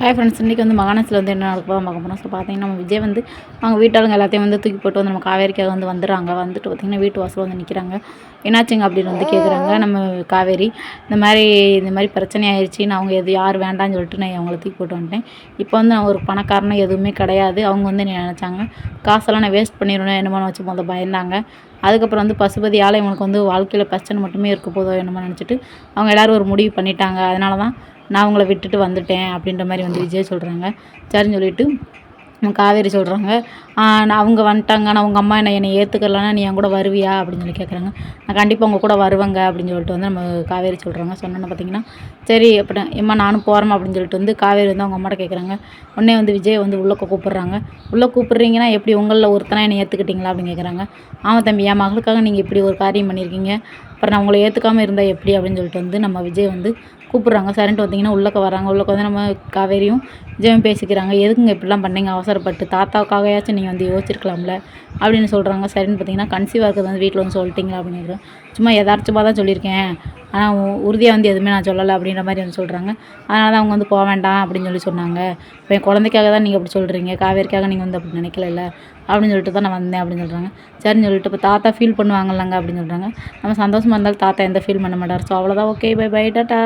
Hi friends, இன்றைக்கி வந்து மகாநசில் வந்து என்ன நடக்க போகிறோம் பார்க்க போகிறோம். ஸோ பார்த்தீங்கன்னா நம்ம விஜய் வந்து அவங்க வீட்டாளுங்க எல்லாத்தையும் வந்து தூக்கி போட்டு வந்து நம்ம காவேரிக்காக வந்து வந்துடுறாங்க. வந்துட்டு பார்த்திங்கன்னா வீட்டு வாசல் வந்து நிற்கிறாங்க. என்னாச்சுங்க அப்படின்னு வந்து கேட்குறாங்க நம்ம காவேரி. இந்த மாதிரி பிரச்சனை ஆயிடுச்சு, நான் அவங்க யார் வேண்டான்னு சொல்லிட்டு நான் அவங்கள தூக்கி போட்டு வந்துட்டேன். இப்போ வந்து நான் ஒரு பணக்காரனும் எதுவுமே கிடையாது. அவங்க வந்து என்ன நினச்சாங்க, காசெல்லாம் நான் வேஸ்ட் பண்ணிடணும் என்னமோ வச்சு பயந்தாங்க. அதுக்கப்புறம் வந்து பசுபதியால் இவங்களுக்கு வந்து வாழ்க்கையில் பிரச்சனை மட்டுமே இருக்க போதோ என்னமோ நினச்சிட்டு அவங்க எல்லோரும் ஒரு முடிவு பண்ணிட்டாங்க. அதனால தான் நான் அவங்கள விட்டுட்டு வந்துட்டேன் அப்படின்ற மாதிரி வந்து விஜய் சொல்கிறாங்க. சரின்னு சொல்லிவிட்டு காவேரி சொல்கிறாங்க, அவங்க வந்துட்டாங்க, ஆனால் உங்கள் அம்மா என்னை ஏற்றுக்கலன்னா நீ என் கூட வருவியா அப்படின்னு சொல்லி கேட்குறாங்க. நான் கண்டிப்பாக உங்கள் கூட வருவேங்க அப்படின்னு சொல்லிட்டு வந்து நம்ம காவேரி சொல்கிறாங்க. சொன்னோன்னு பார்த்தீங்கன்னா சரி அப்படி எம்மா நானும் போகிறேம்மா அப்படின்னு சொல்லிட்டு வந்து காவேரி வந்து அவங்க அம்மாட்ட கேட்குறாங்க. உடனே வந்து விஜய் வந்து உள்ளே கூப்பிட்றாங்க. உள்ளே கூப்பிட்றீங்கன்னா எப்படி உங்களில் ஒருத்தனா என்னை ஏற்றுக்கிட்டீங்களா அப்படின்னு கேட்குறாங்க. ஆமாம் தம்பி, என் மகளுக்காக நீங்கள் இப்படி ஒரு காரியம் பண்ணியிருக்கீங்க, அப்புறம் நான் உங்களை ஏற்றுக்காமல் இருந்தால் எப்படி அப்படின்னு சொல்லிட்டு வந்து நம்ம விஜய் வந்து கூப்பிட்றாங்க. சரின்ட்டு பார்த்தீங்கன்னா உள்ளக்க வராங்க. உள்ளக்க வந்து நம்ம காவேரியும் விஜயும் பேசிக்கிறாங்க. எதுக்குங்க இப்படிலாம் பண்ணீங்க அவசரப்பட்டு, தாத்தாவுக்காகயாச்சும் நீங்கள் வந்து யோசிச்சிருக்கலாம்ல அப்படின்னு சொல்கிறாங்க. சரின்னு பார்த்தீங்கன்னா கன்சீவாக இருக்கிறது வந்து வீட்டில் வந்து சொல்லிட்டீங்களா அப்படின்னு கேட்குறேன். சும்மா யதார்த்தமாக தான் சொல்லியிருக்கேன், ஆனால் உறுதியாக வந்து எதுவுமே நான் சொல்லலை அப்படின்ற மாதிரி வந்து சொல்கிறாங்க. அதனால தான் அவங்க வந்து போக வேண்டாம் அப்படின்னு சொல்லி சொன்னாங்க. இப்போ என் குழந்தைக்காக தான் நீங்கள் அப்படி சொல்கிறீங்க, காவேரிக்காக நீங்கள் வந்து அப்படி நினைக்கல அப்படின்னு சொல்லிட்டு தான் நான் வந்தேன் அப்படின்னு சொல்கிறாங்க. சரின்னு சொல்லிட்டு இப்போ தாத்தா ஃபீல் பண்ணுவாங்கல்லங்க அப்படின்னு சொல்கிறாங்க. நம்ம சந்தோஷமாக இருந்தாலும் தாத்தா எந்த ஃபீல் பண்ண மாட்டார். ஸோ அவ்வளோதான். Okay, bye bye, tata.